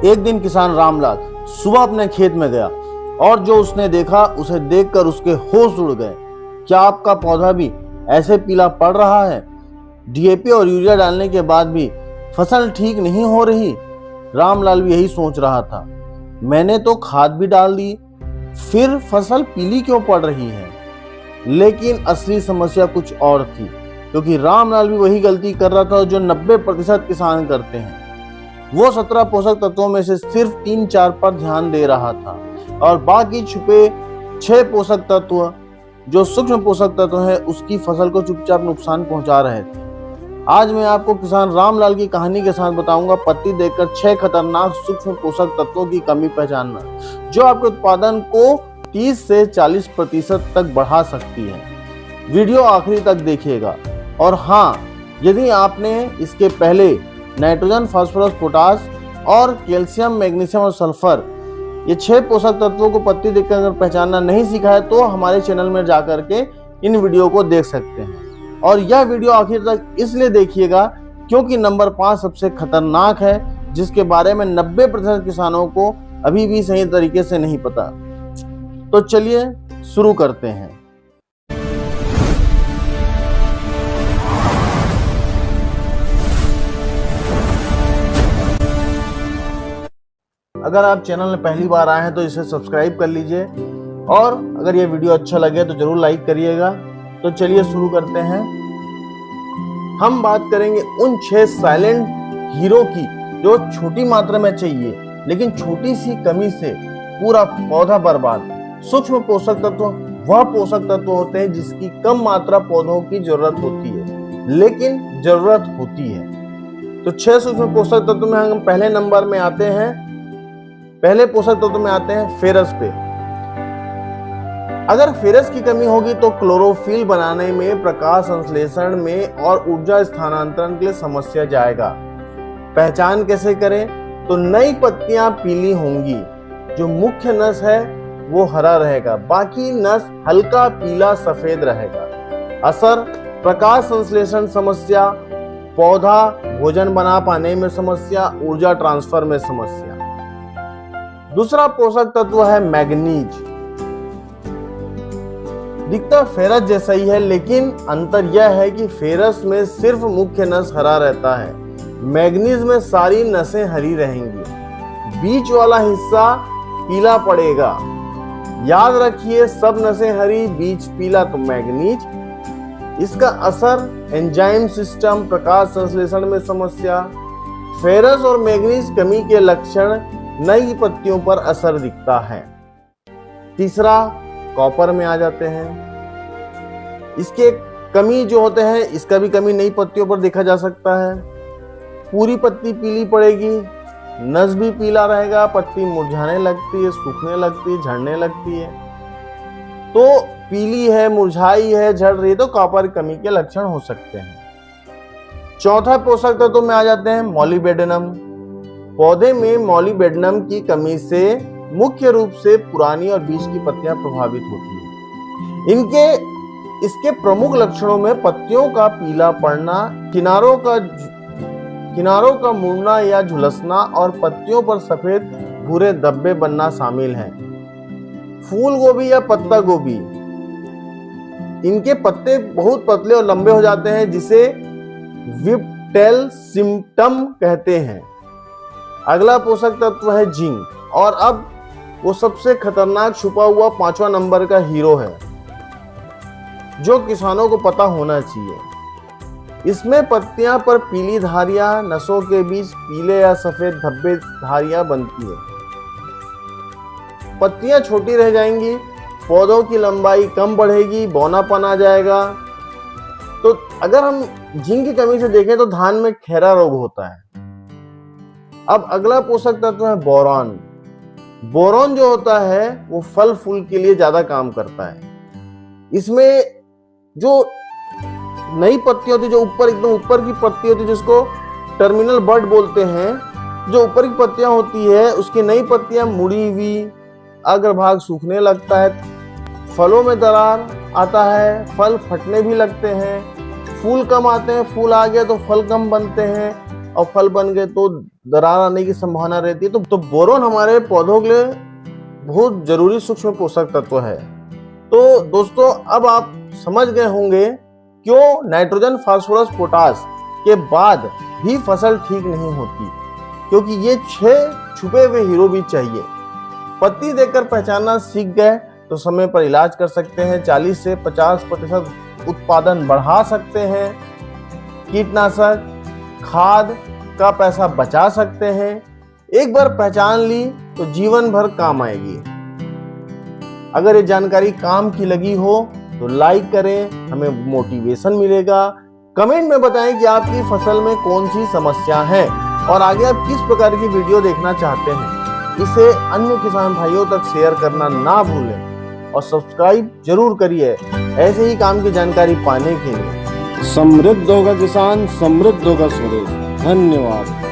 एक दिन किसान रामलाल सुबह अपने खेत में गया और जो उसने देखा उसे देखकर उसके होश उड़ गए। क्या आपका पौधा भी ऐसे पीला पड़ रहा है? डीएपी और यूरिया डालने के बाद भी फसल ठीक नहीं हो रही? रामलाल भी यही सोच रहा था। मैंने तो खाद भी डाल दी, फिर फसल पीली क्यों पड़ रही है? लेकिन असली समस्या कुछ और थी, क्योंकि रामलाल भी वही गलती कर रहा था जो 90% किसान करते हैं। वो 17 पोषक तत्वों में से सिर्फ 3-4 पर ध्यान दे रहा था और बाकी छुपे 6 पोषक तत्व जो सूक्ष्म पोषक तत्व है उसकी फसल को चुपचाप नुकसान पहुंचा रहे थे। आज मैं आपको किसान रामलाल की कहानी के साथ बताऊंगा पत्ती देखकर 6 खतरनाक सूक्ष्म पोषक तत्वों की कमी पहचानना, जो आपके उत्पादन को 30 से 40% तक बढ़ा सकती है। वीडियो आखिरी तक देखिएगा। और हाँ, यदि आपने इसके पहले नाइट्रोजन, फास्फोरस, पोटास और कैल्शियम, मैग्नीशियम और सल्फर ये 6 पोषक तत्वों को पत्ती देखकर अगर पहचानना नहीं सीखा है तो हमारे चैनल में जाकर के इन वीडियो को देख सकते हैं। और यह वीडियो आखिर तक इसलिए देखिएगा क्योंकि नंबर 5 सबसे खतरनाक है, जिसके बारे में 90% किसानों को अभी भी सही तरीके से नहीं पता। तो चलिए शुरू करते हैं। अगर आप चैनल में पहली बार आए हैं तो इसे सब्सक्राइब कर लीजिए और अगर ये वीडियो अच्छा लगे तो जरूर लाइक करिएगा। तो चलिए शुरू करते हैं। हम बात करेंगे उन 6 साइलेंट हीरो की जो छोटी मात्रा में चाहिए लेकिन छोटी सी कमी से पूरा पौधा बर्बाद। सूक्ष्म पोषक तत्व वह पोषक तत्व होते हैं जिसकी कम मात्रा पौधों की जरूरत होती है लेकिन जरूरत होती है। तो 6 सूक्ष्म पोषक तत्व में हम पहले नंबर में आते हैं। पहले पोषक तत्व में आते हैं फेरस पे। अगर फेरस की कमी होगी तो क्लोरोफिल बनाने में, प्रकाश संश्लेषण में और ऊर्जा स्थानांतरण के लिए समस्या जाएगा। पहचान कैसे करें? तो नई पत्तियां पीली होंगी, जो मुख्य नस है वो हरा रहेगा, बाकी नस हल्का पीला सफेद रहेगा। असर: प्रकाश संश्लेषण समस्या, पौधा भोजन बना पाने में समस्या, ऊर्जा ट्रांसफर में समस्या। दूसरा पोषक तत्व है मैग्नीज। दिखता फेरस जैसा ही है लेकिन अंतर यह है कि फेरस में सिर्फ मुख्य नस हरा रहता है, मैग्नीज में सारी नसें हरी रहेंगी, बीच वाला हिस्सा पीला पड़ेगा। याद रखिए, सब नसें हरी, बीच पीला तो मैग्नीज। इसका असर: एंजाइम सिस्टम, प्रकाश संश्लेषण में समस्या। फेरस और मैग्नीज कमी के लक्षण: नई पत्तियों पर असर दिखता है। तीसरा कॉपर में आ जाते हैं। इसके कमी जो होते हैं, इसका भी कमी नई पत्तियों पर देखा जा सकता है। पूरी पत्ती पीली पड़ेगी, नस भी पीला रहेगा, पत्ती मुरझाने लगती है, सूखने लगती है, झड़ने लगती है। तो पीली है, मुरझाई है, झड़ रही है तो कॉपर की कमी के लक्षण हो सकते हैं। चौथा पोषक तत्व में आ जाते हैं मॉलिबेडेनम। पौधे में मॉलिबेडेनम की कमी से मुख्य रूप से पुरानी और बीच की पत्तियां प्रभावित होती हैं। इसके प्रमुख लक्षणों में पत्तियों का पीला पड़ना, किनारों का मुड़ना या झुलसना और पत्तियों पर सफेद भूरे धब्बे बनना शामिल हैं। फूल गोभी या पत्ता गोभी, इनके पत्ते बहुत पतले और लंबे हो जाते हैं जिसे विप्टेल सिम्पटम कहते हैं। अगला पोषक तत्व है जिंक और अब वो सबसे खतरनाक छुपा हुआ 5वां नंबर का हीरो है जो किसानों को पता होना चाहिए। इसमें पत्तियां पर पीली धारियां, नसों के बीच पीले या सफेद धब्बे धारियां बनती है। पत्तियां छोटी रह जाएंगी, पौधों की लंबाई कम बढ़ेगी, बौनापन आ जाएगा। तो अगर हम जिंक की कमी से देखें तो धान में खैरा रोग होता है। अब अगला पोषक तत्व है बोरॉन। बोरॉन जो होता है वो फल फूल के लिए ज्यादा काम करता है। इसमें जो नई पत्ती होती है, जो ऊपर एकदम ऊपर की पत्ती होती है जिसको टर्मिनल बड बोलते हैं, जो ऊपर की पत्तियां होती है उसकी नई पत्तियां मुड़ी हुई, अग्रभाग सूखने लगता है, फलों में दरार आता है, फल फटने भी लगते हैं, फूल कम आते हैं, फूल आ गया तो फल कम बनते हैं, और फल बन गए तो दरार आने की संभावना रहती है। तो बोरोन हमारे पौधों के लिए बहुत जरूरी सूक्ष्म पोषक तत्व है। तो दोस्तों अब आप समझ गए होंगे क्यों नाइट्रोजन, फास्फोरस, पोटास के बाद भी फसल ठीक नहीं होती, क्योंकि ये 6 छुपे हुए हीरो भी चाहिए। पत्ती देखकर पहचानना सीख गए तो समय पर इलाज कर सकते हैं, 40 से 50% उत्पादन बढ़ा सकते हैं, कीटनाशक खाद का पैसा बचा सकते हैं। एक बार पहचान ली तो जीवन भर काम आएगी। अगर ये जानकारी काम की लगी हो तो लाइक करें, हमें मोटिवेशन मिलेगा। कमेंट में बताएं कि आपकी फसल में कौन सी समस्या है और आगे आप किस प्रकार की वीडियो देखना चाहते हैं। इसे अन्य किसान भाइयों तक शेयर करना ना भूलें और सब्सक्राइब जरूर करिए ऐसे ही काम की जानकारी पाने के लिए। समृद्ध होगा किसान, समृद्ध होगा स्वदेश। धन्यवाद।